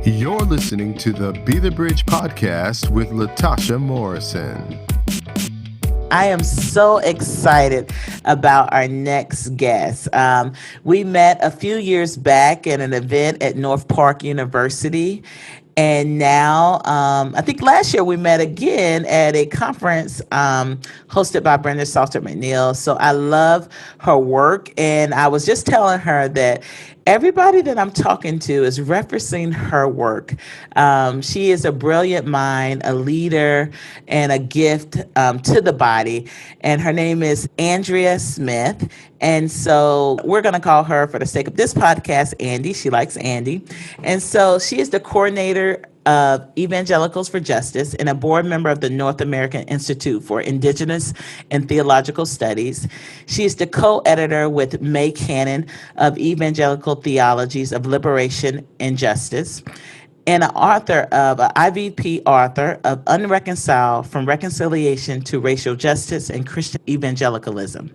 You're listening to the Be the Bridge podcast with Latasha Morrison. I am so excited about our next guest. We met a few years back at an event at North Park University. And now, I think last year we met again at a conference hosted by Brenda Salter McNeil. So I love her work. And I was just telling her that everybody that I'm talking to is referencing her work. She is a brilliant mind, a leader, and a gift to the body. And her name is Andrea Smith. And so we're going to call her, for the sake of this podcast, Andy. She likes Andy. And so she is the coordinator of Evangelicals for Justice and a board member of the North American Institute for Indigenous and Theological Studies. She is the co-editor with May Cannon of Evangelical Theologies of Liberation and Justice, and an IVP author of Unreconciled: From Reconciliation to Racial Justice and Christian Evangelicalism.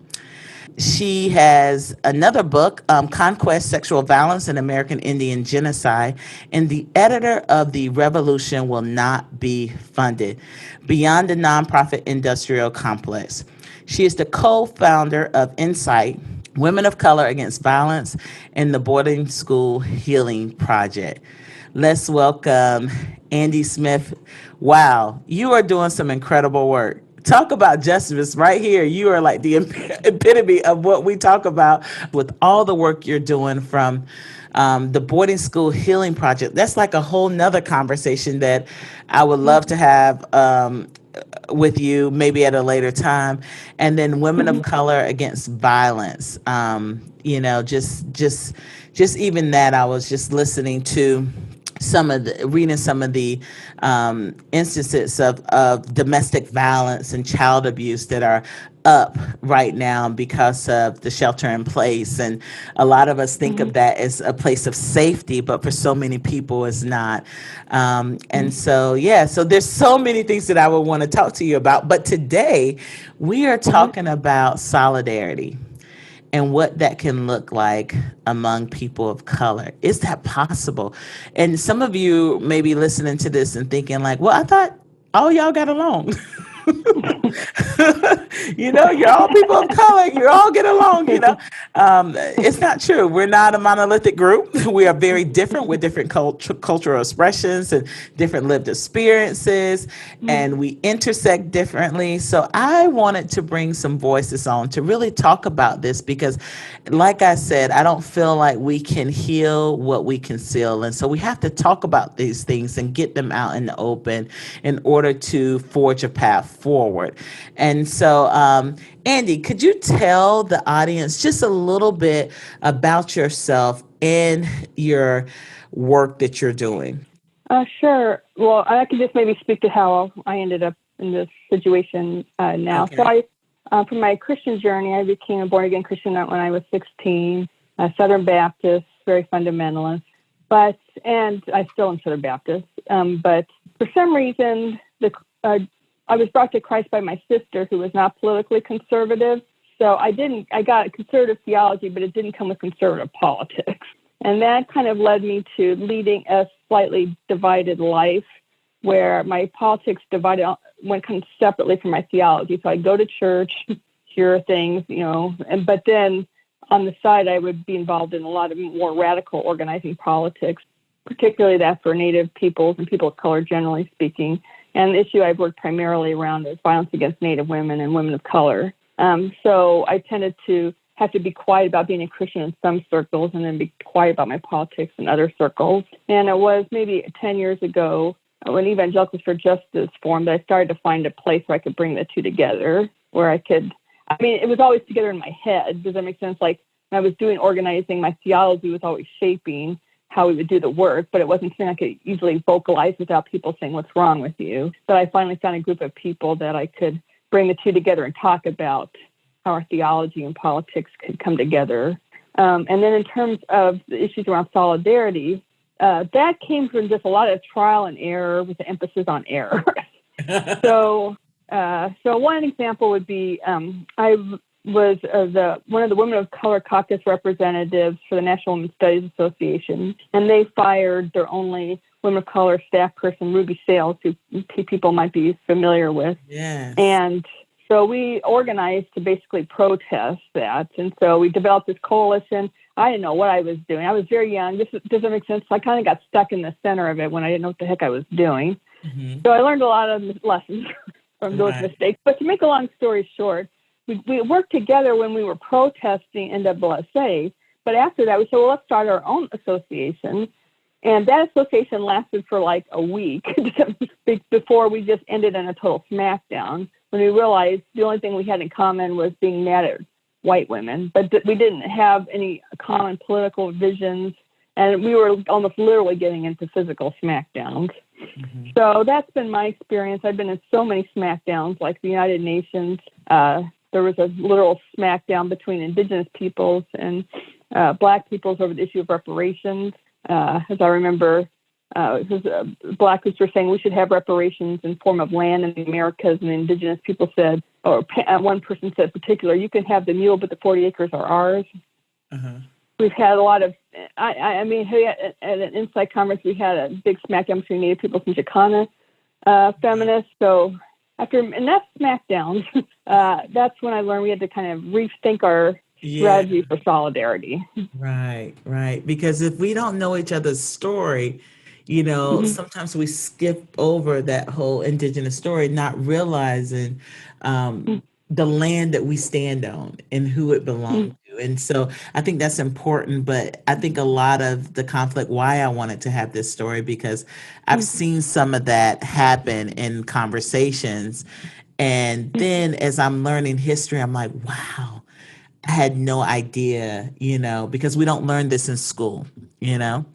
She has another book, Conquest, Sexual Violence and American Indian Genocide, and the editor of The Revolution Will Not Be Funded, Beyond the Nonprofit Industrial Complex. She is the co-founder of INCITE, Women of Color Against Violence, and the Boarding School Healing Project. Let's welcome Andy Smith. Wow, you are doing some incredible work. Talk about justice right here. You are like the epitome of what we talk about with all the work you're doing from the Boarding School Healing Project. That's like a whole nother conversation that I would love to have with you maybe at a later time. And then Women of Color Against Violence. Just even that, I was just listening to reading some of the instances of domestic violence and child abuse that are up right now because of the shelter in place. And a lot of us think of that as a place of safety, but for so many people it's not. So there's so many things that I would want to talk to you about. But today we are talking about solidarity and what that can look like among people of color. Is that possible? And some of you may be listening to this and thinking like, well, I thought all y'all got along. You're all people of color. You all get along, It's not true. We're not a monolithic group. We are very different with different cultural expressions and different lived experiences, and we intersect differently. So I wanted to bring some voices on to really talk about this because, like I said, I don't feel like we can heal what we conceal. And so we have to talk about these things and get them out in the open in order to forge a path forward. And so, Andy, could you tell the audience just a little bit about yourself and your work that you're doing? Sure. Well, I can just maybe speak to how I ended up in this situation now. Okay. So from my Christian journey, I became a born-again Christian when I was 16, Southern Baptist, very fundamentalist. And I still am Southern Baptist. But for some reason, I was brought to Christ by my sister, who was not politically conservative. So I got conservative theology, but it didn't come with conservative politics. And that kind of led me to leading a slightly divided life where my politics went kind of separately from my theology. So I'd go to church, hear things, but then on the side, I would be involved in a lot of more radical organizing politics, particularly that for Native peoples and people of color, generally speaking. And the issue I've worked primarily around is violence against Native women and women of color. So I tended to have to be quiet about being a Christian in some circles and then be quiet about my politics in other circles. And it was maybe 10 years ago when Evangelicals for Justice formed that I started to find a place where I could bring the two together, where it was always together in my head. Does that make sense? Like when I was doing organizing, my theology was always shaping how we would do the work, but it wasn't something I could easily vocalize without people saying, what's wrong with you? But I finally found a group of people that I could bring the two together and talk about how our theology and politics could come together. And then in terms of the issues around solidarity, that came from just a lot of trial and error with the emphasis on error. So one example would be I was one of the Women of Color Caucus representatives for the National Women's Studies Association, and they fired their only women of color staff person, Ruby Sales, who people might be familiar with. Yes. And so we organized to basically protest that. And so we developed this coalition. I didn't know what I was doing. I was very young. Does that make sense? So I kind of got stuck in the center of it when I didn't know what the heck I was doing. Mm-hmm. So I learned a lot of lessons from those mistakes. But to make a long story short, we worked together when we were protesting NAASA. But after that, we said, well, let's start our own association. And that association lasted for like a week before we just ended in a total smackdown, when we realized the only thing we had in common was being mad at white women, but we didn't have any common political visions. And we were almost literally getting into physical smackdowns. Mm-hmm. So that's been my experience. I've been in so many smackdowns, like the United Nations. There was a literal smackdown between indigenous peoples and Black peoples over the issue of reparations. As I remember, Black groups were saying we should have reparations in form of land in the Americas, and the indigenous people said, or one person said in particular, you can have the mule, but the 40 acres are ours. Uh-huh. We've had a lot of, I mean, at an INCITE conference, we had a big smackdown between Native peoples and Chicana feminists. So in that smackdown, that's when I learned we had to kind of rethink our strategy for solidarity. Right. Because if we don't know each other's story, mm-hmm. sometimes we skip over that whole indigenous story, not realizing the land that we stand on and who it belongs to. And so I think that's important. But I think a lot of the conflict, why I wanted to have this story, because I've seen some of that happen in conversations. And then as I'm learning history, I'm like, wow, I had no idea, because we don't learn this in school, and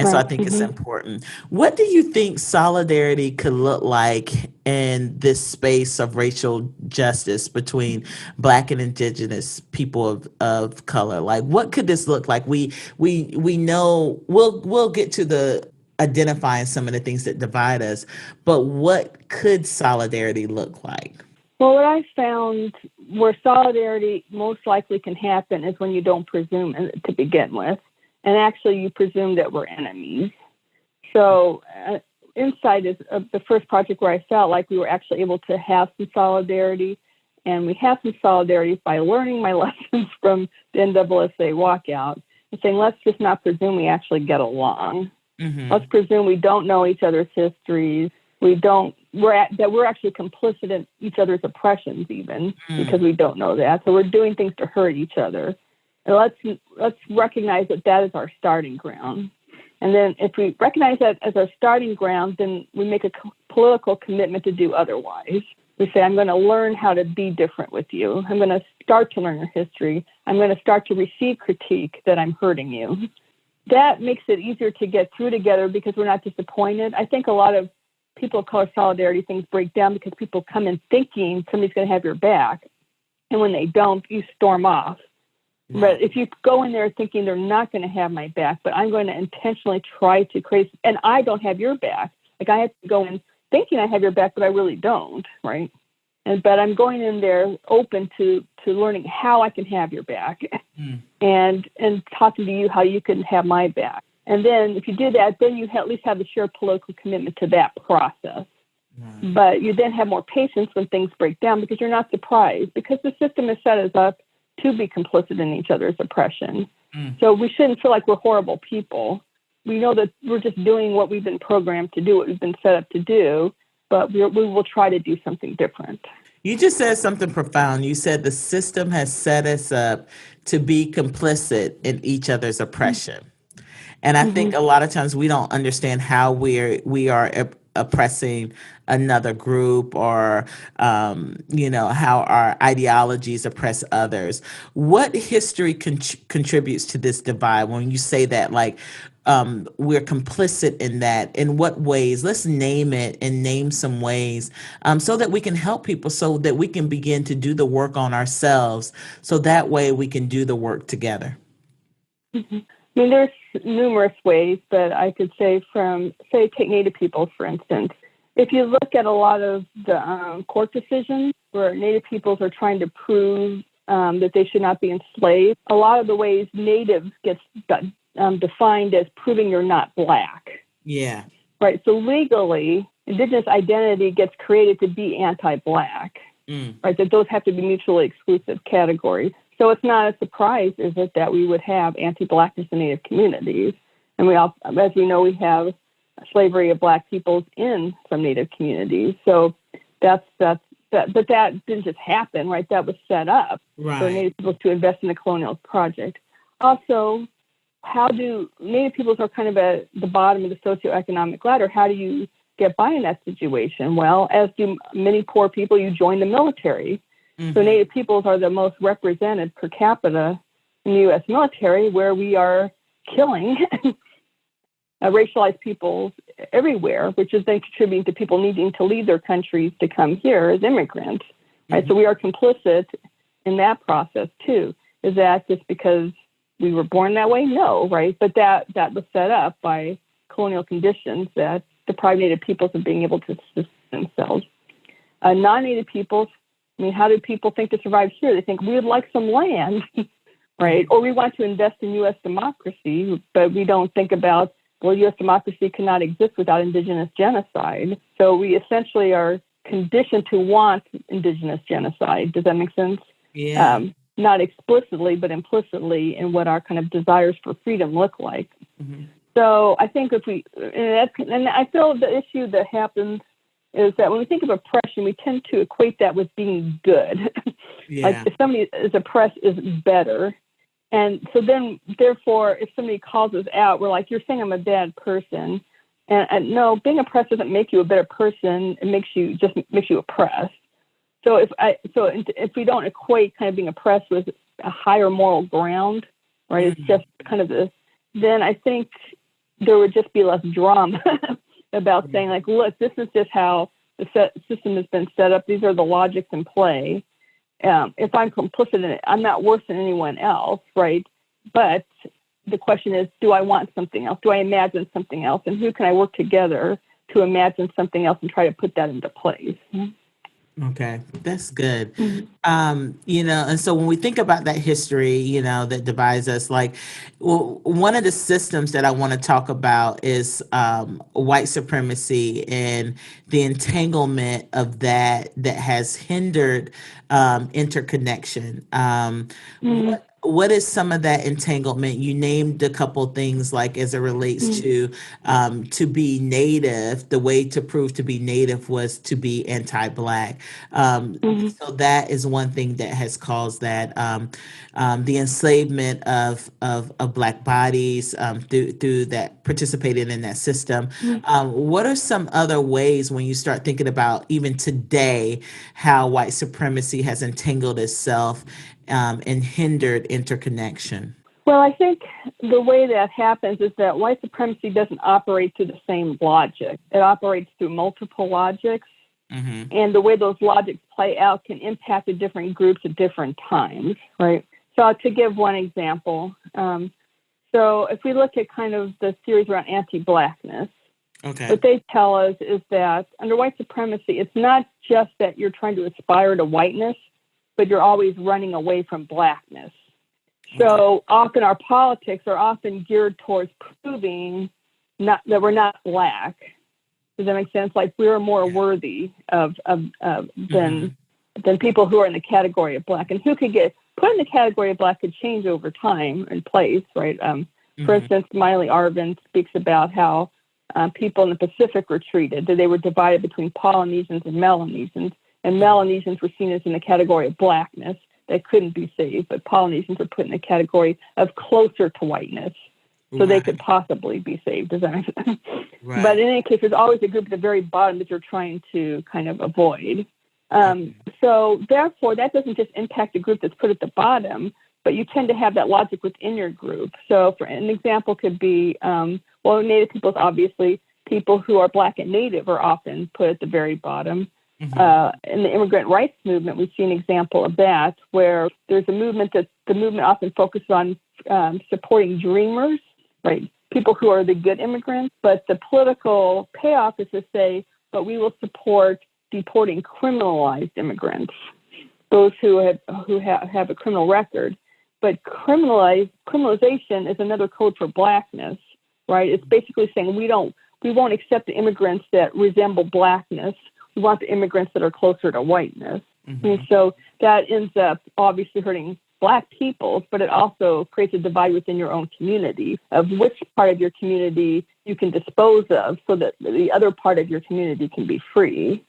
so I think it's important. What do you think solidarity could look like in this space of racial justice between Black and Indigenous people of color? Like, what could this look like? We know we'll get to the identifying some of the things that divide us, but what could solidarity look like? Well, what I found where solidarity most likely can happen is when you don't presume to begin with, and actually you presume that we're enemies. So INCITE is the first project where I felt like we were actually able to have some solidarity, and we have some solidarity by learning my lessons from the NAASA walkout and saying, let's just not presume we actually get along. Mm-hmm. Let's presume we don't know each other's histories. That we're actually complicit in each other's oppressions, even because we don't know that. So we're doing things to hurt each other. And let's recognize that is our starting ground. And then if we recognize that as our starting ground, then we make a political commitment to do otherwise. We say, I'm going to learn how to be different with you. I'm going to start to learn your history. I'm going to start to receive critique that I'm hurting you. That makes it easier to get through together because we're not disappointed. I think a lot of people of color solidarity things break down because people come in thinking somebody's going to have your back. And when they don't, you storm off. Mm-hmm. But if you go in there thinking they're not going to have my back, but I'm going to intentionally try to create, and I don't have your back. Like I have to go in thinking I have your back, but I really don't, right? But I'm going in there open to learning how I can have your back and talking to you how you can have my back. And then if you do that, then you at least have a shared political commitment to that process. Mm. But you then have more patience when things break down because you're not surprised because the system has set us up to be complicit in each other's oppression. Mm. So we shouldn't feel like we're horrible people. We know that we're just doing what we've been programmed to do, what we've been set up to do, but we will try to do something different. You just said something profound. You said the system has set us up to be complicit in each other's oppression. Mm. And I think a lot of times we don't understand how we are oppressing another group or, how our ideologies oppress others. What history contributes to this divide when you say that, like, we're complicit in that? In what ways? Let's name it and name some ways so that we can help people, so that we can begin to do the work on ourselves, so that way we can do the work together. Mm-hmm. I mean, there's numerous ways, but I could say take Native peoples, for instance. If you look at a lot of the court decisions where Native peoples are trying to prove that they should not be enslaved, a lot of the ways Natives gets defined as proving you're not Black. Yeah. right? So legally, Indigenous identity gets created to be anti-Black, right? That those have to be mutually exclusive categories. So it's not a surprise, is it, that we would have anti-Blackness in Native communities. And we all, as we know, we have slavery of Black peoples in some Native communities. So but that didn't just happen, right? That was set up for Native peoples to invest in the colonial project. Also, how do Native peoples are kind of at the bottom of the socioeconomic ladder? How do you get by in that situation? Well, as do many poor people, you join the military. So Native peoples are the most represented per capita in the U.S. military, where we are killing racialized peoples everywhere, which is then contributing to people needing to leave their countries to come here as immigrants, right? So we are complicit in that process too. Is that just because we were born that way? No, right? But that was set up by colonial conditions that deprive Native peoples of being able to sustain themselves. Non-Native peoples, I mean, how do people think to survive here? They think we would like some land, right? Or we want to invest in U.S. democracy, but we don't think about, well, U.S. democracy cannot exist without Indigenous genocide. So we essentially are conditioned to want Indigenous genocide. Does that make sense? Yeah. Not explicitly, but implicitly in what our kind of desires for freedom look like. So I think and I feel the issue that happens is that when we think of oppression, we tend to equate that with being good. Like if somebody is oppressed is better. And so then, therefore, if somebody calls us out, we're like, you're saying I'm a bad person. And no, being oppressed doesn't make you a better person. It makes you oppressed. So if we don't equate kind of being oppressed with a higher moral ground, right? It's just kind of this, then I think there would just be less drama about saying like, look, this is just how the system has been set up. These are the logics in play. If I'm complicit in it, I'm not worse than anyone else, right? But the question is, do I want something else? Do I imagine something else? And who can I work together to imagine something else and try to put that into place? Okay, that's good. And so when we think about that history, that divides us, like one of the systems that I want to talk about is white supremacy and the entanglement of that has hindered interconnection. What is some of that entanglement? You named a couple things, like as it relates to be Native. The way to prove to be Native was to be anti-Black. So that is one thing that has caused that. The enslavement of Black bodies through that participated in that system. What are some other ways when you start thinking about even today how white supremacy has entangled itself and hindered interconnection? Well, I think the way that happens is that white supremacy doesn't operate through the same logic. It operates through multiple logics. And the way those logics play out can impact the different groups at different times, right? So to give one example, so if we look at kind of the theories around anti-Blackness, what they tell us is that under white supremacy, it's not just that you're trying to aspire to whiteness, but you're always running away from Blackness. So often our politics are often geared towards proving that we're not Black. Does that make sense? Like we're more worthy than people who are in the category of Black, and who could get put in the category of Black could change over time and place, right? For instance, Miley Arvin speaks about how people in the Pacific were treated, that they were divided between Polynesians and Melanesians, and Melanesians were seen as in the category of Blackness that couldn't be saved, but Polynesians were put in the category of closer to whiteness, so they could possibly be saved. Does that make sense? But in any case, there's always a group at the very bottom that you're trying to kind of avoid. So therefore, that doesn't just impact the group that's put at the bottom, but you tend to have that logic within your group. So for an example could be, Native peoples, obviously, people who are Black and Native are often put at the very bottom. In the immigrant rights movement, we see an example of that, where there's a movement that the movement often focuses on supporting dreamers, right? People who are the good immigrants, but the political payoff is to say, but we will support deporting criminalized immigrants, those who have a criminal record. But criminalization is another code for Blackness, right? It's basically saying we don't we won't accept the immigrants that resemble Blackness. We want the immigrants that are closer to whiteness. And so that ends up obviously hurting Black people, but it also creates a divide within your own community of which part of your community you can dispose of so that the other part of your community can be free.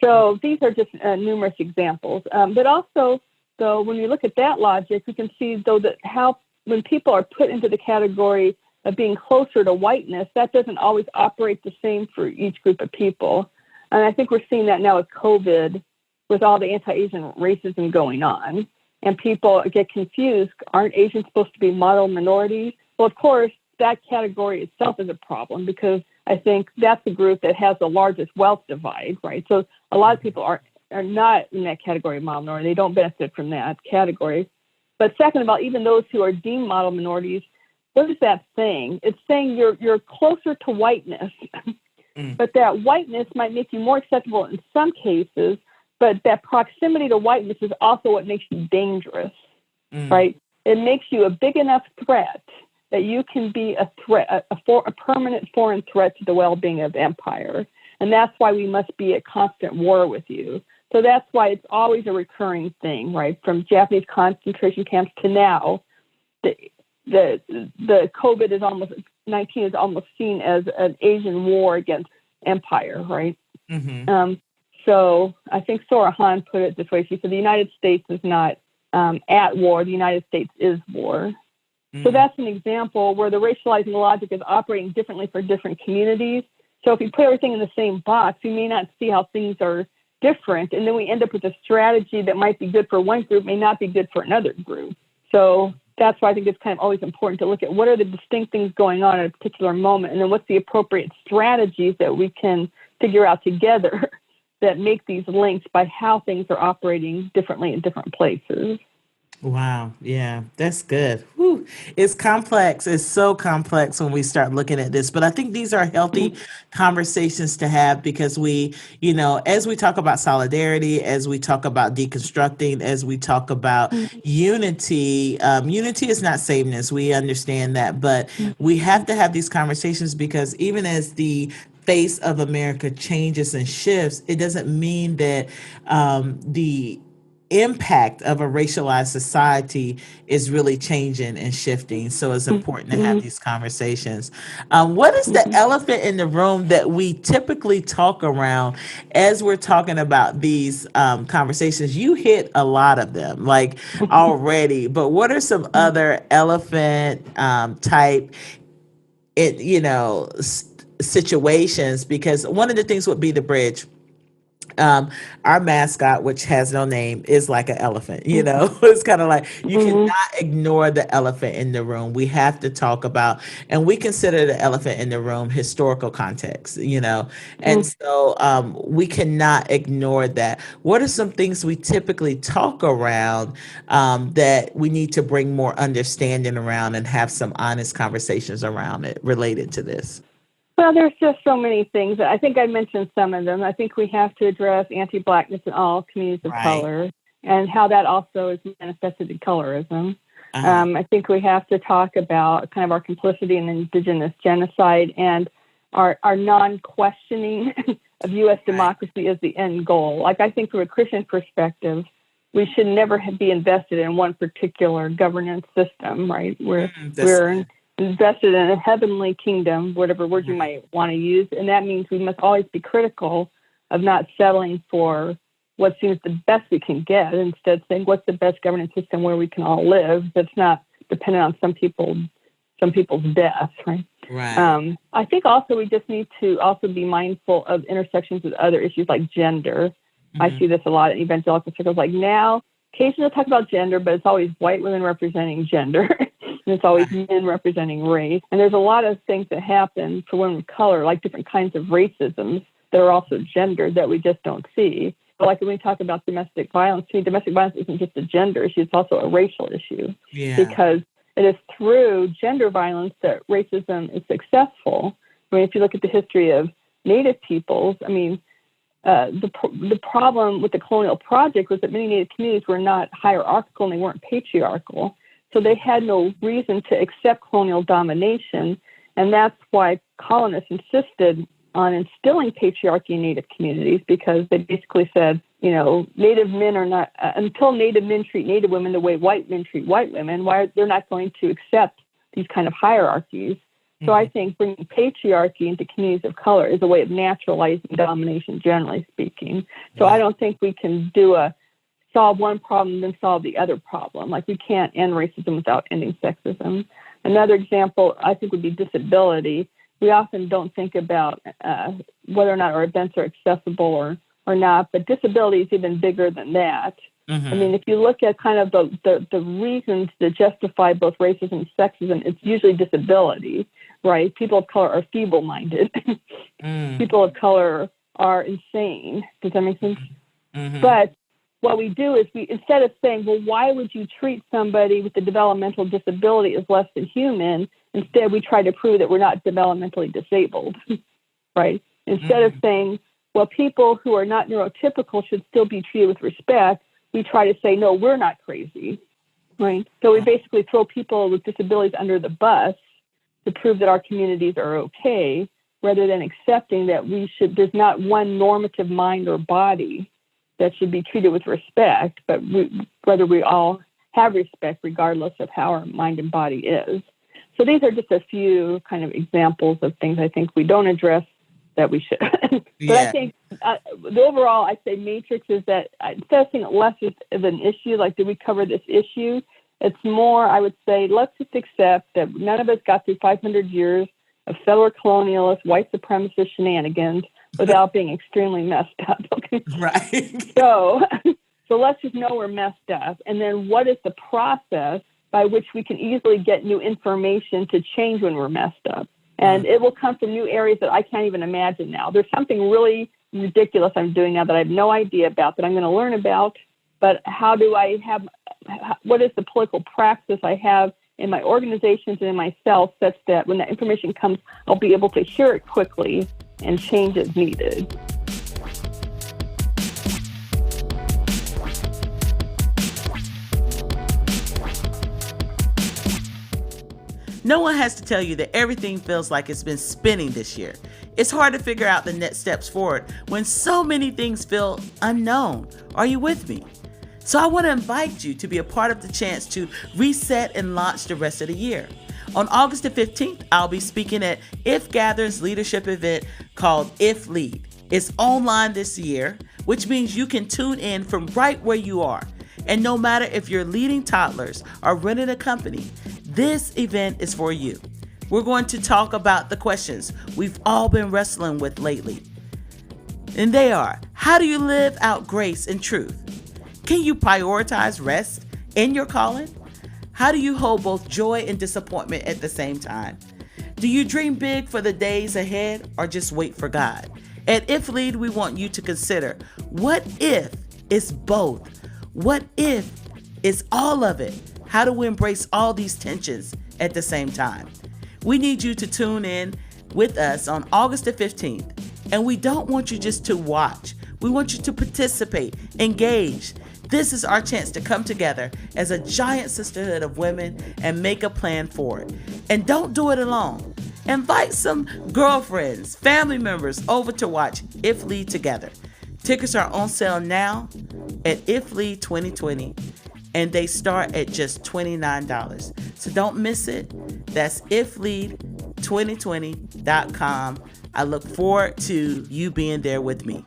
So these are just numerous examples. But also, though, when you look at that logic, we can see, though, that how when people are put into the category of being closer to whiteness, that doesn't always operate the same for each group of people. And I think we're seeing that now with COVID, with all the anti-Asian racism going on. And people get confused. Aren't Asians supposed to be model minorities? Well, of course, that category itself is a problem because I think that's the group that has the largest wealth divide, right? So a lot of people are not in that category of model minority. They don't benefit from that category. But second of all, even those who are deemed model minorities, what is that saying? It's saying you're closer to whiteness, but that whiteness might make you more acceptable in some cases, but that proximity to whiteness is also what makes you dangerous, right? It makes you a big enough threat that you can be a threat, a permanent foreign threat to the well-being of empire. And that's why we must be at constant war with you. So that's why it's always a recurring thing, right? From Japanese concentration camps to now, the COVID-19 is almost seen as an Asian war against empire, right? So I think Sora Han put it this way. She said, the United States is not at war. The United States is war. So that's an example where the racializing logic is operating differently for different communities. So if you put everything in the same box, you may not see how things are different. And then we end up with a strategy that might be good for one group, may not be good for another group. So that's why I think it's kind of always important to look at what are the distinct things going on at a particular moment, and then what's the appropriate strategies that we can figure out together that make these links by how things are operating differently in different places. Wow. Yeah, that's good. Whew. It's complex. It's so complex when we start looking at this. But I think these are healthy conversations to have because as we talk about solidarity, as we talk about deconstructing, as we talk about unity, unity is not sameness. We understand that. But we have to have these conversations because even as the face of America changes and shifts, it doesn't mean that the impact of a racialized society is really changing and shifting. So it's important to have these conversations. What is the elephant in the room that we typically talk around as we're talking about these conversations? You hit a lot of them like already, but what are some other elephant type situations? Because one of the things would be the bridge. Our mascot, which has no name, is like an elephant, it's kind of like you cannot ignore the elephant in the room. We have to talk about, and we consider the elephant in the room historical context, and so we cannot ignore that. What are some things we typically talk around that we need to bring more understanding around and have some honest conversations around it related to this? Well, there's just so many things. I think I mentioned some of them. I think we have to address anti-Blackness in all communities of color and how that also is manifested in colorism. I think we have to talk about kind of our complicity in indigenous genocide and our non-questioning of U.S. democracy as the end goal. Like I think from a Christian perspective, we should never be invested in one particular governance system, right? We're invested in a heavenly kingdom, whatever word you might want to use. And that means we must always be critical of not settling for what seems the best we can get, instead saying what's the best governance system where we can all live that's not dependent on some people's death, right? Right. I think also we just need to also be mindful of intersections with other issues like gender. I see this a lot in evangelical circles. Like now, occasionally they'll talk about gender, but it's always white women representing gender. And it's always men representing race. And there's a lot of things that happen for women of color, like different kinds of racisms that are also gendered that we just don't see. But like when we talk about domestic violence, to me, domestic violence isn't just a gender issue, it's also a racial issue. Yeah. Because it is through gender violence that racism is successful. I mean, if you look at the history of Native peoples, I mean, the problem with the colonial project was that many Native communities were not hierarchical and they weren't patriarchal. So they had no reason to accept colonial domination. And that's why colonists insisted on instilling patriarchy in Native communities, because they basically said, Native men are not, until Native men treat Native women the way white men treat white women, they're not going to accept these kind of hierarchies. So I think bringing patriarchy into communities of color is a way of naturalizing domination, generally speaking. So I don't think we can solve one problem and then solve the other problem. Like, we can't end racism without ending sexism. Another example, I think, would be disability. We often don't think about whether or not our events are accessible or not, but disability is even bigger than that. Mm-hmm. I mean, if you look at kind of the reasons that justify both racism and sexism, it's usually disability, right? People of color are feeble-minded. People of color are insane. Does that make sense? Mm-hmm. But what we do is instead of saying, well, why would you treat somebody with a developmental disability as less than human? Instead, we try to prove that we're not developmentally disabled, right? Instead of saying, well, people who are not neurotypical should still be treated with respect, we try to say, no, we're not crazy, right? So we basically throw people with disabilities under the bus to prove that our communities are okay, rather than accepting that there's not one normative mind or body that should be treated with respect, but whether we all have respect regardless of how our mind and body is. So these are just a few kind of examples of things I think we don't address that we should. But I think the overall, I'd say matrix is that instead of saying less of an issue, like, did we cover this issue? It's more, I would say, let's just accept that none of us got through 500 years of federal colonialist, white supremacist shenanigans without being extremely messed up. Okay? Right. So let's just know we're messed up. And then what is the process by which we can easily get new information to change when we're messed up? And it will come from new areas that I can't even imagine now. There's something really ridiculous I'm doing now that I have no idea about, that I'm going to learn about. But what is the political praxis I have in my organizations and in myself, such that when that information comes, I'll be able to hear it quickly and change as needed. No one has to tell you that everything feels like it's been spinning this year. It's hard to figure out the next steps forward when so many things feel unknown. Are you with me? So I want to invite you to be a part of the chance to reset and launch the rest of the year. On August the 15th, I'll be speaking at If Gather's leadership event called If Lead. It's online this year, which means you can tune in from right where you are. And no matter if you're leading toddlers or running a company, this event is for you. We're going to talk about the questions we've all been wrestling with lately. And they are, how do you live out grace and truth? Can you prioritize rest in your calling? How do you hold both joy and disappointment at the same time? Do you dream big for the days ahead or just wait for God? At If Lead, we want you to consider, what if it's both? What if it's all of it? How do we embrace all these tensions at the same time? We need you to tune in with us on August the 15th. And we don't want you just to watch. We want you to participate, engage. This is our chance to come together as a giant sisterhood of women and make a plan for it. And don't do it alone. Invite some girlfriends, family members over to watch If Lead together. Tickets are on sale now at If Lead 2020, and they start at just $29. So don't miss it. That's iflead2020.com. I look forward to you being there with me.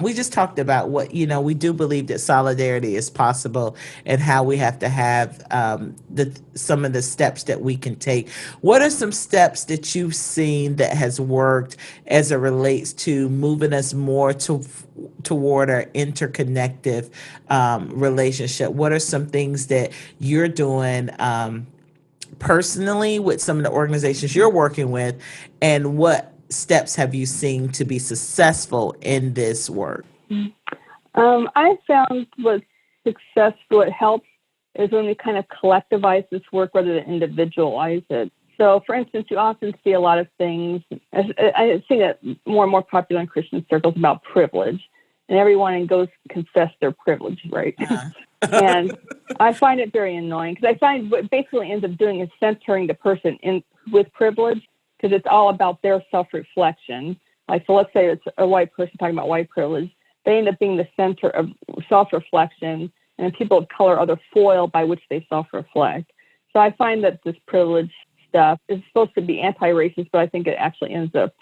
We just talked about what, we do believe that solidarity is possible and how we have to have some of the steps that we can take. What are some steps that you've seen that has worked as it relates to moving us more toward our interconnective relationship? What are some things that you're doing personally with some of the organizations you're working with, and what steps have you seen to be successful in this work? I found what's successful, it helps, is when we kind of collectivize this work rather than individualize it. So, for instance, you often see a lot of things, I see that more and more popular in Christian circles, about privilege. And everyone goes confess their privilege, right? Uh-huh. And I find it very annoying because I find what it basically ends up doing is centering the person with privilege, because it's all about their self-reflection. Like, so let's say it's a white person talking about white privilege. They end up being the center of self-reflection, and people of color are the foil by which they self-reflect. So I find that this privilege stuff is supposed to be anti-racist, but I think it actually ends up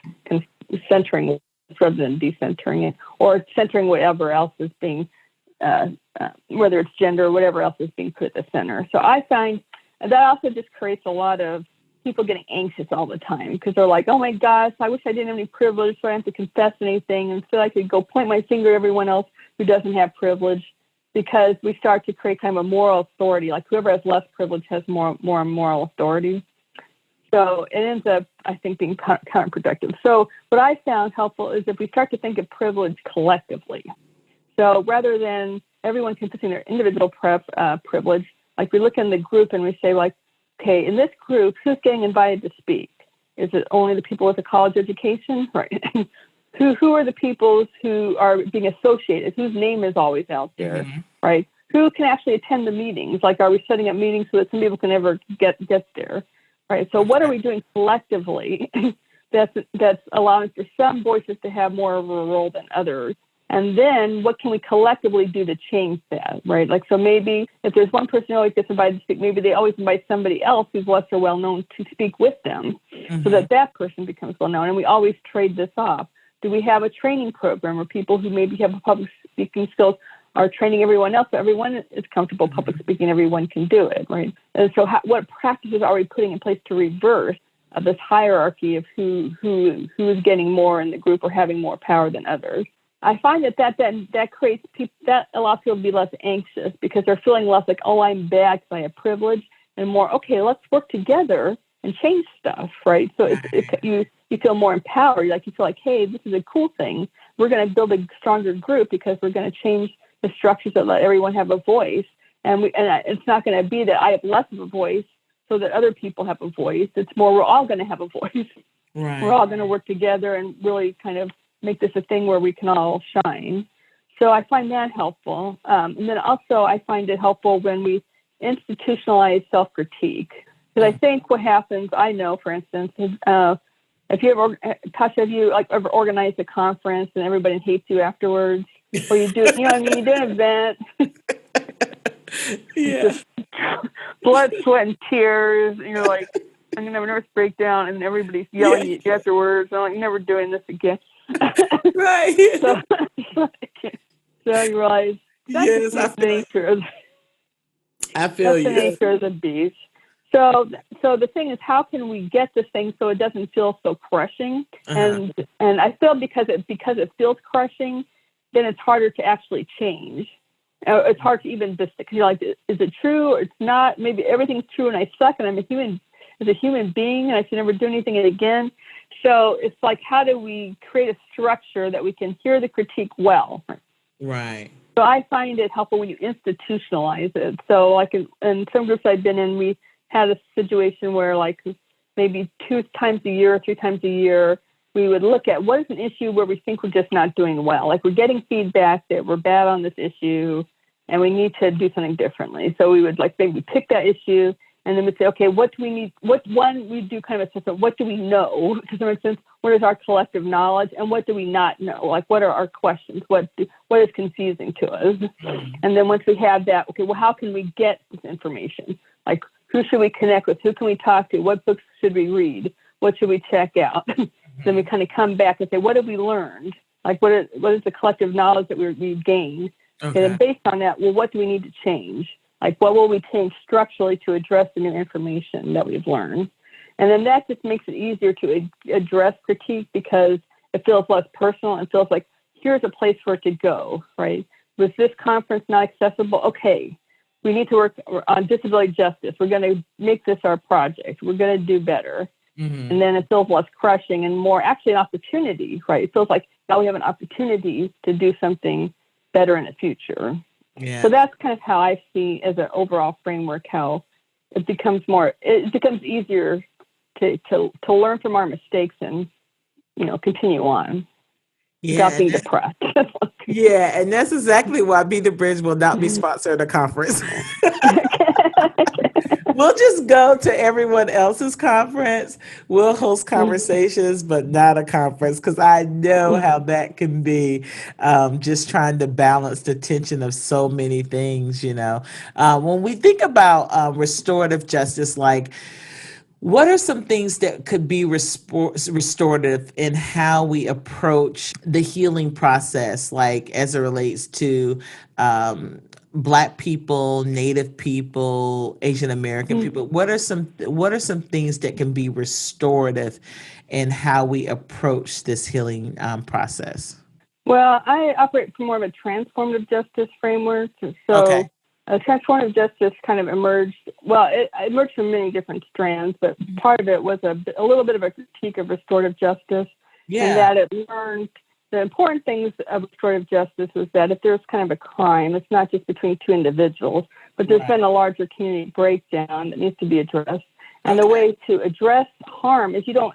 centering rather than decentering it, or centering whatever else is being, whether it's gender or whatever else is being put at the center. So I find that also just creates a lot of people getting anxious all the time because they're like, oh my gosh, I wish I didn't have any privilege, so I don't have to confess anything, and so I could go point my finger at everyone else who doesn't have privilege, because we start to create kind of a moral authority. Like whoever has less privilege has more moral authority. So it ends up, I think, being counterproductive. So what I found helpful is if we start to think of privilege collectively. So rather than everyone confessing their individual privilege, like we look in the group and we say, like, okay, in this group, who's getting invited to speak? Is it only the people with a college education? Right. Who are the people who are being associated, whose name is always out there, right? Who can actually attend the meetings? Like, are we setting up meetings so that some people can never get there, right? So what are we doing collectively that's allowing for some voices to have more of a role than others? And then what can we collectively do to change that, right? Like, so maybe if there's one person who always gets invited to speak, maybe they always invite somebody else who's lesser well-known to speak with them so that person becomes well-known. And we always trade this off. Do we have a training program where people who maybe have public speaking skills are training everyone else so everyone is comfortable public speaking, everyone can do it, right? And so what practices are we putting in place to reverse this hierarchy of who is getting more in the group or having more power than others? I find that creates people, that allows people to be less anxious because they're feeling less like, oh, I'm bad because I have privilege, and more, okay, let's work together and change stuff, right? So you feel more empowered. Like you feel like, hey, this is a cool thing. We're going to build a stronger group because we're going to change the structures that let everyone have a voice. And it's not going to be that I have less of a voice so that other people have a voice. It's more, we're all going to have a voice. Right. We're all going to work together and really kind of make this a thing where we can all shine. So I find that helpful. And then also I find it helpful when we institutionalize self-critique. Because I think what happens, I know, for instance, if you ever, Tasha, have you ever organized a conference and everybody hates you afterwards? Or you do, you do an event, just blood, sweat, and tears, and you're like, I'm going to have a nervous breakdown, and everybody's yelling at you afterwards. I'm like, you're never doing this again. Right. So you realize that's the nature of the nature of the beast. So the thing is, how can we get this thing so it doesn't feel so crushing? And I feel because it feels crushing, then it's harder to actually change. It's hard to even just, because you're like, is it true or it's not? Maybe everything's true and I suck and I'm a human being and I should never do anything again. So it's like, how do we create a structure that we can hear the critique well? Right. So I find it helpful when you institutionalize it. So like in some groups I've been in, we had a situation where like maybe 2 times a year or 3 times a year, we would look at what is an issue where we think we're just not doing well. Like we're getting feedback that we're bad on this issue and we need to do something differently. So we would like maybe pick that issue and then we'd say, okay, what do we need? We do kind of assessment. What do we know? Does that make sense? What is our collective knowledge and what do we not know? Like what are our questions? What is confusing to us? And then once we have that, okay, well, how can we get this information? Like who should we connect with? Who can we talk to? What books should we read? What should we check out? Then we kind of come back and say, what have we learned? Like, what is the collective knowledge that we've gained? Okay. And then based on that, well, what do we need to change? Like, what will we change structurally to address the new information that we've learned? And then that just makes it easier to address critique because it feels less personal and feels like, here's a place for it to go, right? Was this conference not accessible? Okay, we need to work on disability justice. We're going to make this our project. We're going to do better. Mm-hmm. And then it feels less crushing and more actually an opportunity, right? It feels like now we have an opportunity to do something better in the future. Yeah. So that's kind of how I see as an overall framework how it becomes easier to learn from our mistakes and continue on. Yeah, without and being depressed. and that's exactly why Be the Bridge will not be sponsoring a conference. We'll just go to everyone else's conference. We'll host conversations, but not a conference, because I know how that can be, just trying to balance the tension of so many things, you know. When we think about restorative justice, like, what are some things that could be restorative in how we approach the healing process, like as it relates to um, Black people, Native people, Asian American people? What are some things that can be restorative in how we approach this healing process? Well, I operate from more of a transformative justice framework. Okay. So, transformative justice kind of emerged. Well, it emerged from many different strands, but part of it was a little bit of a critique of restorative justice, and Yeah. that it learned the important things of restorative justice is that if there's kind of a crime, it's not just between two individuals, but there's been a larger community breakdown that needs to be addressed. And the way to address harm is you don't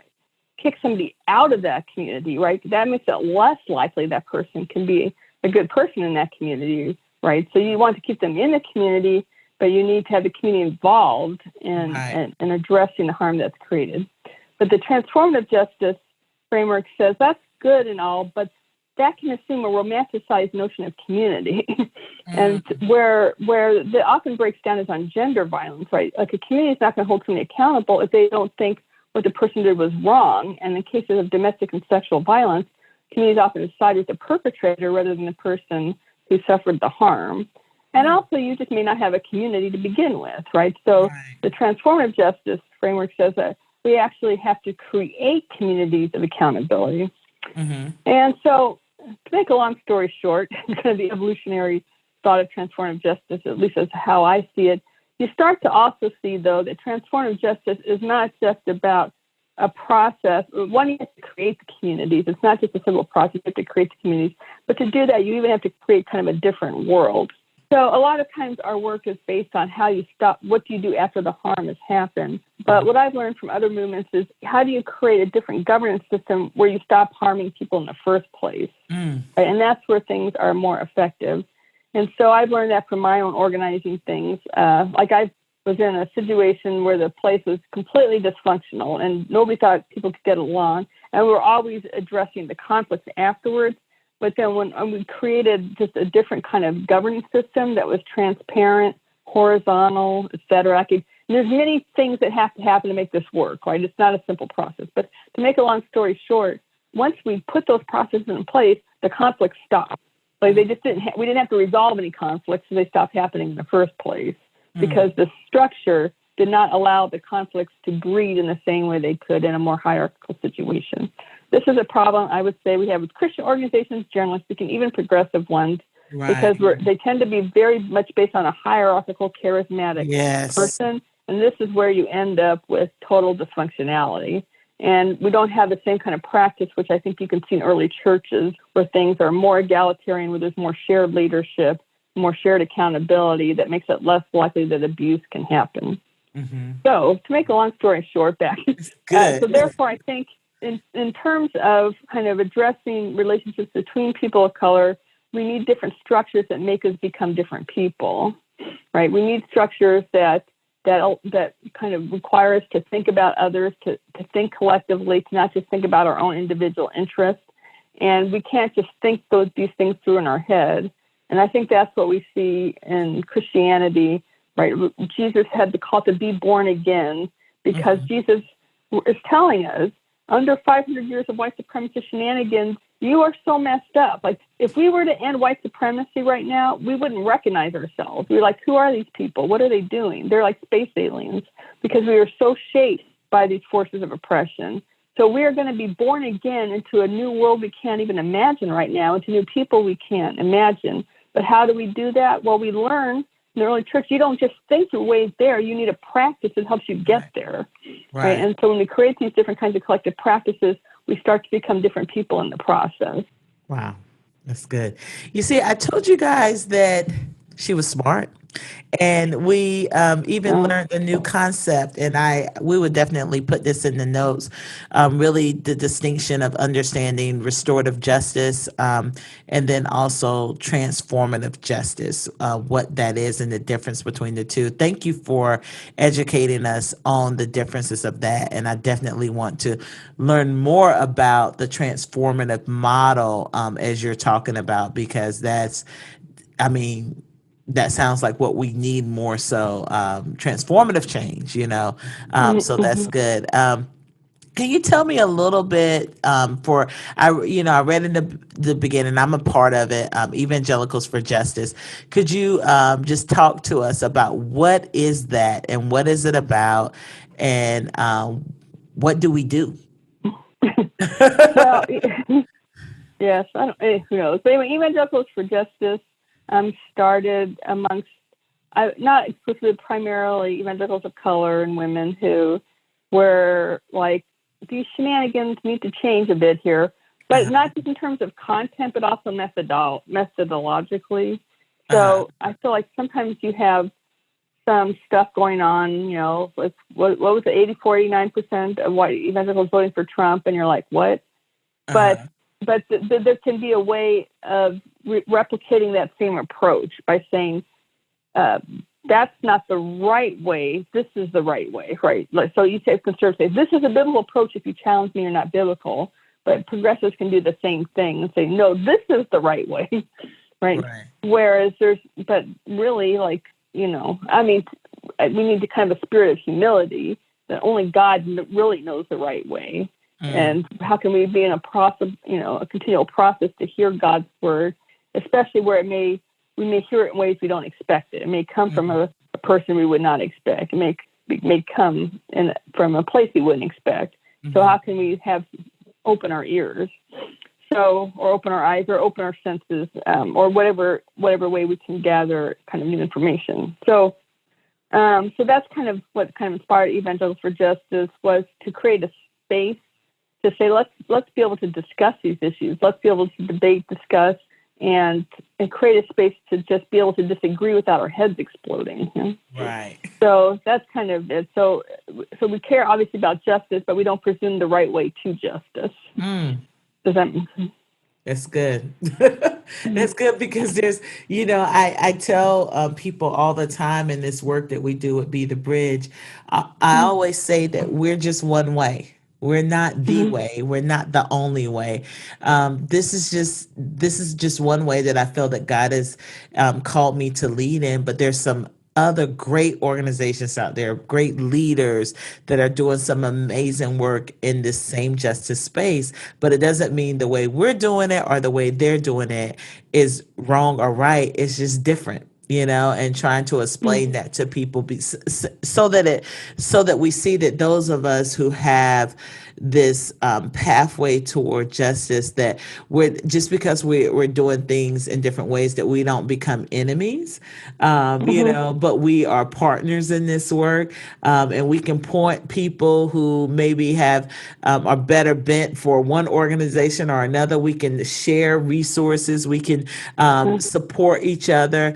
kick somebody out of that community, right? That makes it less likely that person can be a good person in that community, right? So you want to keep them in the community, but you need to have the community involved in addressing the harm that's created. But the transformative justice framework says that's good and all, but that can assume a romanticized notion of community. And where that often breaks down is on gender violence, right? Like, a community is not going to hold somebody accountable if they don't think what the person did was wrong. And in cases of domestic and sexual violence, communities often side with the perpetrator rather than the person who suffered the harm. And also, you just may not have a community to begin with, right? So the transformative justice framework says that we actually have to create communities of accountability. And so, to make a long story short, kind of the evolutionary thought of transformative justice, at least as how I see it, you start to also see, though, that transformative justice is not just about a process. One, you have to create the communities. It's not just a simple process. You have to create the communities. But to do that, you even have to create kind of a different world. So a lot of times our work is based on how you stop, what do you do after the harm has happened? But what I've learned from other movements is, how do you create a different governance system where you stop harming people in the first place? Right? And that's where things are more effective. And so I've learned that from my own organizing things. Like, I was in a situation where the place was completely dysfunctional and nobody thought people could get along. And we were always addressing the conflicts afterwards. But then when we created just a different kind of governance system that was transparent, horizontal, et cetera, there's many things that have to happen to make this work, right? It's not a simple process. But to make a long story short, once we put those processes in place, the conflicts stopped. Like, we didn't have to resolve any conflicts, so they stopped happening in the first place, because the structure did not allow the conflicts to breed in the same way they could in a more hierarchical situation. This is a problem I would say we have with Christian organizations, generally speaking, even progressive ones, because they tend to be very much based on a hierarchical, charismatic person. And this is where you end up with total dysfunctionality. And we don't have the same kind of practice, which I think you can see in early churches, where things are more egalitarian, where there's more shared leadership, more shared accountability, that makes it less likely that abuse can happen. So, to make a long story short, so therefore, I think in terms of kind of addressing relationships between people of color, we need different structures that make us become different people, right? We need structures that kind of require us to think about others, to think collectively, to not just think about our own individual interests. And we can't just think these things through in our head. And I think that's what we see in Christianity, right? Jesus had the call to be born again, because Jesus is telling us, under 500 years of white supremacist shenanigans, you are so messed up. Like, if we were to end white supremacy right now, we wouldn't recognize ourselves. We're like, who are these people? What are they doing? They're like space aliens, because we are so shaped by these forces of oppression. So we are going to be born again into a new world we can't even imagine right now, into new people we can't imagine. But how do we do that? Well, we learn in the early church, you don't just think your way there. You need a practice that helps you get there. Right? And so when we create these different kinds of collective practices, we start to become different people in the process. Wow, that's good. You see, I told you guys that she was smart. And we even Oh. learned a new concept, and we would definitely put this in the notes. Really, the distinction of understanding restorative justice, and then also transformative justice, what that is and the difference between the two. Thank you for educating us on the differences of that, and I definitely want to learn more about the transformative model, as you're talking about, because I mean, that sounds like what we need more so, transformative change, you know. So that's Mm-hmm. good. Can you tell me a little bit, I read in the beginning, I'm a part of it, Evangelicals for Justice. Could you just talk to us about what is that and what is it about, and what do we do? Well, yes, I don't, who knows? But anyway, Evangelicals for Justice started amongst, not exclusively, primarily evangelicals of color and women who were like, these shenanigans need to change a bit here, but Uh-huh. not just in terms of content, but also methodologically. Uh-huh. So I feel like sometimes you have some stuff going on, you know, like what was it, 84, 89% of white evangelicals voting for Trump, and you're like, what? But Uh-huh. there can be a way of replicating that same approach by saying, uh, that's not the right way. This is the right way, right? Like, so you say conservatives, this is a biblical approach. If you challenge me, you're not biblical. But progressives can do the same thing and say, no, this is the right way, right? Right. Whereas but really, like, you know, I mean, we need to kind of a spirit of humility that only God really knows the right way. Mm. And how can we be in a process, you know, a continual process to hear God's word, especially where we may hear it in ways we don't expect it. It may come from Mhm. a person we would not expect. It may come from a place we wouldn't expect. So Mhm. how can we open our ears? So, or open our eyes, or open our senses, or whatever way we can gather kind of new information. So, so that's kind of what kind of inspired Evangelicals for Justice, was to create a space to say, let's be able to discuss these issues. Let's be able to debate, discuss, and create a space to just be able to disagree without our heads exploding. You know? Right. So that's kind of it. So we care obviously about justice, but we don't presume the right way to justice. Mm. Does that make sense? That's good. That's good because I tell people all the time in this work that we do at Be the Bridge, I always say that we're just one way. We're not the Mm-hmm. way. We're not the only way. This is just one way that I feel that God has called me to lead in. But there's some other great organizations out there, great leaders that are doing some amazing work in this same justice space. But it doesn't mean the way we're doing it or the way they're doing it is wrong or right. It's just different, and trying to explain that to people, so that we see that those of us who have this pathway toward justice, that we're just because we're doing things in different ways, that we don't become enemies, Mm-hmm. but we are partners in this work, and we can point people who maybe have are better bent for one organization or another. We can share resources. We can support each other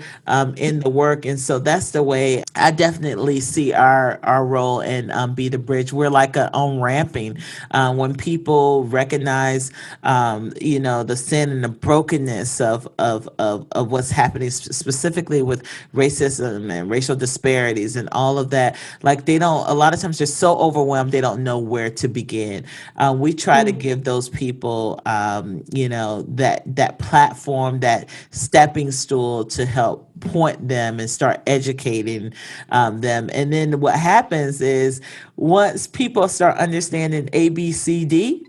in the work, and so that's the way I definitely see our role in Be the Bridge. We're like a on ramping when people recognize the sin and the brokenness of what's happening, specifically with racism and racial disparities and all of that. Like, they don't, a lot of times they're so overwhelmed they don't know where to begin. We try to give those people that platform, that stepping stool, to help point them and start educating them. And then what happens is, once people start understanding ABCD,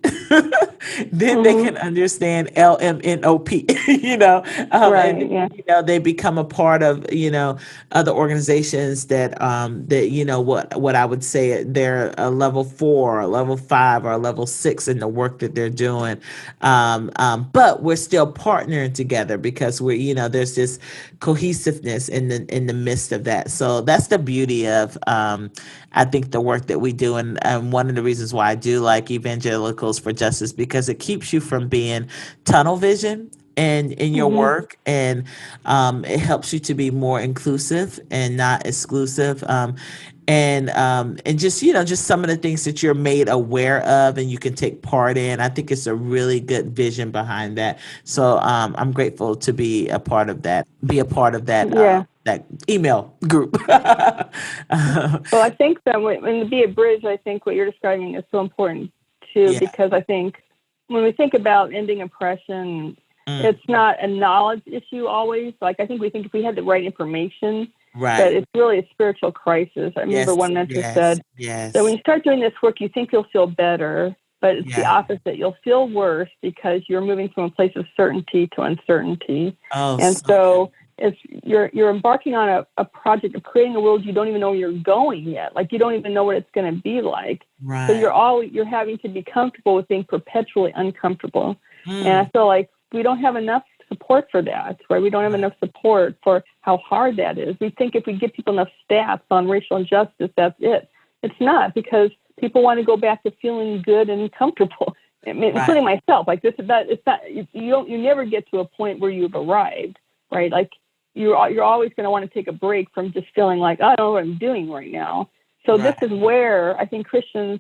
then they Mm-hmm. can understand LMNOP, and Right. then, Yeah. they become a part of, other organizations that what I would say they're a level 4, or level 5, or a level 6 in the work that they're doing. But we're still partnering together because there's this cohesiveness in the midst of that. So that's the beauty of, I think, the work that we do. And one of the reasons why I do like Evangelicals for Justice, because it keeps you from being tunnel vision. and in your Mhm. work, and it helps you to be more inclusive and not exclusive, and just just some of the things that you're made aware of and you can take part in. I think it's a really good vision behind that. So I'm grateful to be a part of that. Be a part of that. Yeah. That email group. Well, I think that when the Be a Bridge, I think what you're describing is so important too, Yeah. because I think when we think about ending oppression, Mm, it's not a knowledge issue always. Like, I think we think if we had the right information, but right. it's really a spiritual crisis. I remember Yes. one mentor Yes. said that when Yes. you start doing this work, you think you'll feel better, but it's the Yeah. opposite. You'll feel worse because you're moving from a place of certainty to uncertainty. Oh, And so good. so it's you're embarking on a project of creating a world you don't even know where you're going yet. Like, you don't even know what it's going to be like. So Right. you're having to be comfortable with being perpetually uncomfortable. And I Mm, feel like we don't have enough support for that, right? We don't have right. enough support for how hard that is. We think if we give people enough stats on racial injustice, that's it. It's not, because people want to go back to feeling good and comfortable. I mean, Right. including myself. Like, this is not. It's not. You never get to a point where you've arrived, right? Like, you're always going to want to take a break from just feeling like, oh, I don't know what I'm doing right now. So this Right. is where I think Christians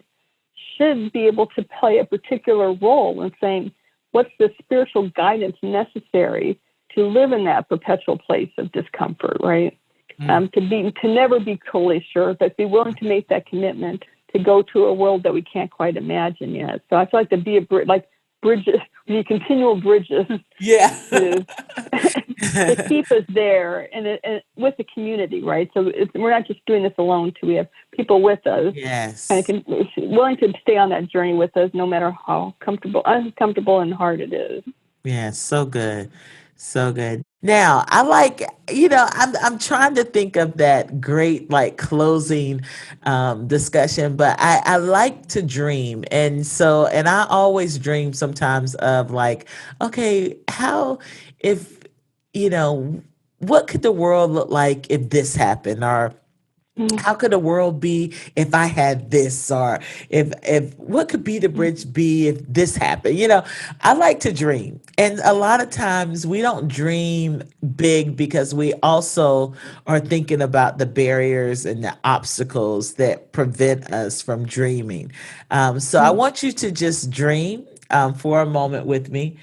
should be able to play a particular role in saying, what's the spiritual guidance necessary to live in that perpetual place of discomfort, right? Mm, To never be totally sure, but be willing to make that commitment to go to a world that we can't quite imagine yet. So I feel like to be like bridges, the continual bridges yeah. to to keep us there and with the community, right? So we're not just doing this alone. Too, we have people with us, kind Yes. of willing to stay on that journey with us, no matter how uncomfortable, and hard it is. Yeah, so good. So good. Now, I like, I'm trying to think of that great like closing discussion, but I like to dream. And I always dream sometimes of like, okay, how if what could the world look like if this happened? Or Mm-hmm. how could the world be if I had this? Or if what could be the bridge be if this happened? I like to dream. And a lot of times we don't dream big because we also are thinking about the barriers and the obstacles that prevent us from dreaming. So I want you to just dream for a moment with me.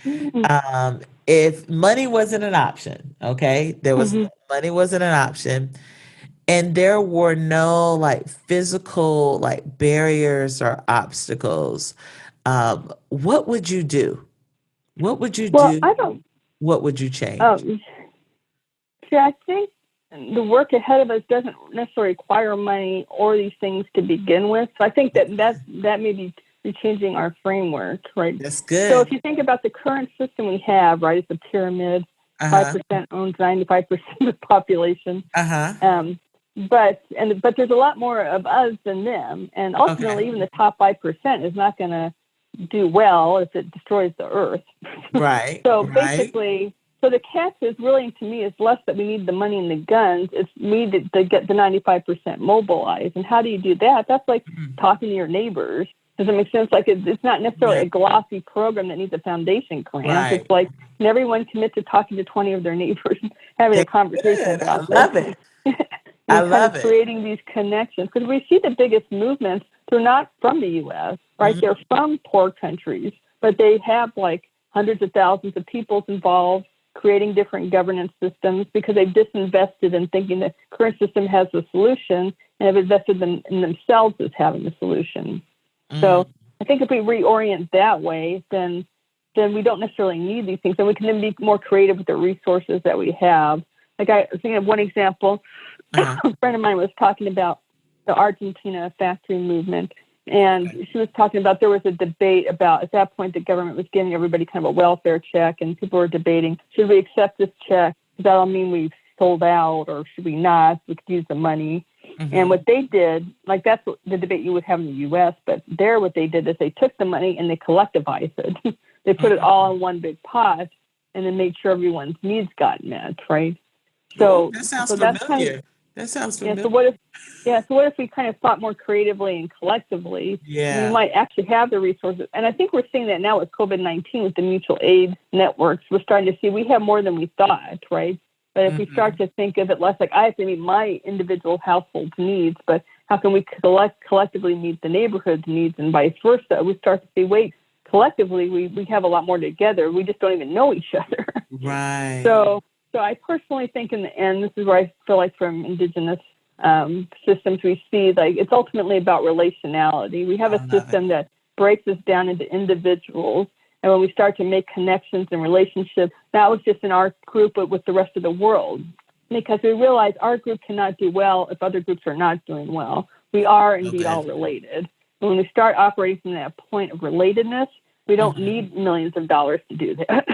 If money wasn't an option, okay, Mm-hmm. money wasn't an option, and there were no like physical like barriers or obstacles, what would you do? What would you Well, do? I don't. What would you change? Um, See, I think the work ahead of us doesn't necessarily require money or these things to begin with. So I think that may be changing our framework, right? That's So if good. you think about the current system we have, right, it's a pyramid. Uh-huh. 5% owns 95% of the population. Uh-huh. But there's a lot more of us than them, and Okay. ultimately, even the top 5% is not going to do well if it destroys the earth. Right. So Right. basically, so the catch is really, to me, is less that we need the money and the guns. It's we need to get the 95% mobilized. And how do you do that? That's like Mhm. talking to your neighbors. Does it make sense? Like, it's not necessarily Right. a glossy program that needs a foundation grant. Right. It's like, can everyone commit to talking to 20 of their neighbors, having a That's conversation good. I about this? love it. I And kind of love it. creating these connections, because we see the biggest movements, they're not from the US, right? Mhm. They're from poor countries, but they have like hundreds of thousands of people involved creating different governance systems because they've disinvested in thinking the current system has the solution and have invested in themselves as having the solution. Mm. So I think if we reorient that way, then we don't necessarily need these things, and we can then be more creative with the resources that we have. Like, I was thinking of one example. Uh-huh. A friend of mine was talking about the Argentina factory movement, and Okay. she was talking about there was a debate about, at that point, the government was giving everybody kind of a welfare check, and people were debating, should we accept this check? Does that all mean we've sold out, or should we not? We could use the money. And Mhm. what they did, like, that's the debate you would have in the U.S., but there what they did is they took the money and they collectivized it. They put it all in one big pot and then made sure everyone's needs got met, right? Oh, So that sounds that's kind of, familiar. That sounds Yeah. familiar. So what if we kind of thought more creatively and collectively? Yeah. We might actually have the resources. And I think we're seeing that now with COVID-19 with the mutual aid networks. We're starting to see we have more than we thought, right? But if we start to think of it less like I have to meet my individual household's needs, but how can we collectively meet the neighborhood's needs and vice versa? We start to see, wait, collectively we have a lot more together. We just don't even know each other. Right. So I personally think in the end, this is where I feel like from Indigenous systems we see, like it's ultimately about relationality. We have a system that breaks us down into individuals. And when we start to make connections and relationships, that was just in our group, but with the rest of the world. Because we realize our group cannot do well if other groups are not doing well. We are indeed all related. And when we start operating from that point of relatedness, we don't need millions of dollars to do that.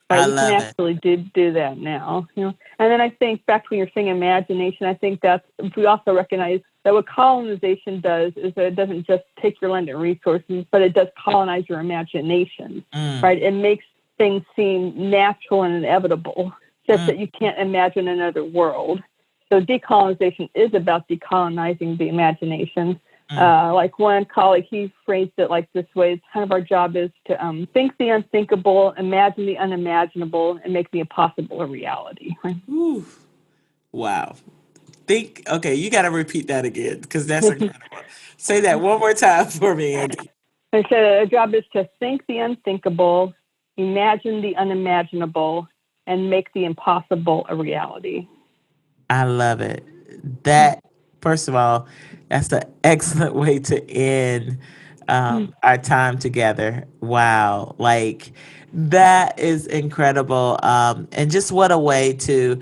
Right? We can actually do that now. You know? And then I think back to when you're saying imagination, I think that's, we also recognize that what colonization does is that it doesn't just take your land and resources, but it does colonize your imagination, right? It makes things seem natural and inevitable, just that you can't imagine another world. So decolonization is about decolonizing the imagination. Like one colleague, he phrased it like this way: it's kind of our job is to think the unthinkable, imagine the unimaginable, and make the impossible a reality. Right? Ooh. Wow. Okay, you got to repeat that again because that's incredible. Say that one more time for me, Andy. I said our job is to think the unthinkable, imagine the unimaginable, and make the impossible a reality. I love it. That, first of all, that's an excellent way to end our time together. Wow. Like, that is incredible. And just what a way to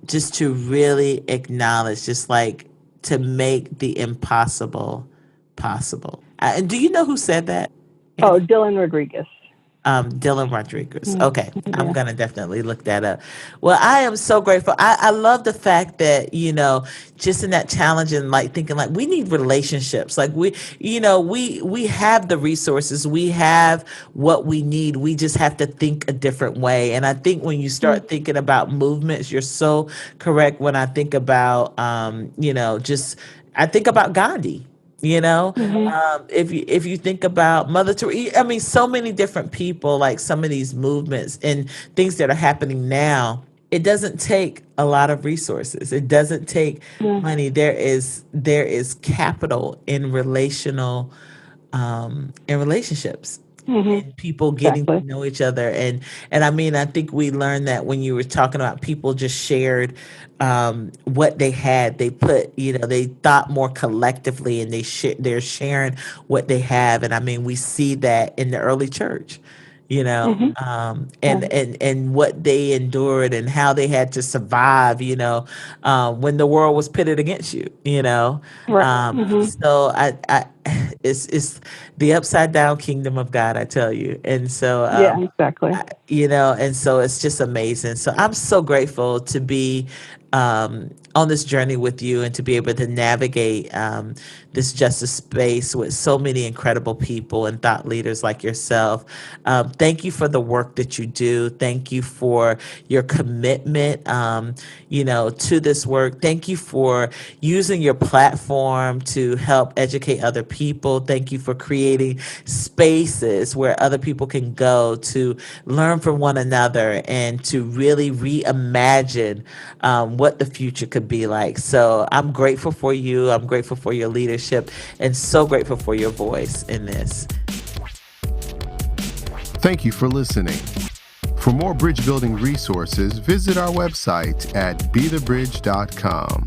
just to really acknowledge, just like to make the impossible possible. And do you know who said that? Oh, Dylan Rodriguez. Dylan Rodriguez. Okay. I'm going to definitely look that up. Well, I am so grateful. I love the fact that, just in that challenge and like thinking like we need relationships. Like we have the resources, we have what we need. We just have to think a different way. And I think when you start thinking about movements, you're so correct. When I think about, I think about Gandhi. If you think about Mother Teresa, I mean, so many different people, like some of these movements and things that are happening now, it doesn't take a lot of resources. It doesn't take money. There is capital in in relationships. And people getting to know each other. And I mean, I think we learned that when you were talking about people just shared what they had. They put, they thought more collectively and they're sharing what they have. And I mean, we see that in the early church. And what they endured and how they had to survive, when the world was pitted against you. So it's the upside down kingdom of God, I tell you. And so, exactly. And so it's just amazing. So I'm so grateful to be on this journey with you and to be able to navigate this justice space with so many incredible people and thought leaders like yourself. Thank you for the work that you do. Thank you for your commitment, to this work. Thank you for using your platform to help educate other people. Thank you for creating spaces where other people can go to learn from one another and to really reimagine what the future could be like. So I'm grateful for you. I'm grateful for your leadership and so grateful for your voice in this. Thank you for listening. For more bridge building resources, visit our website at bethebridge.com.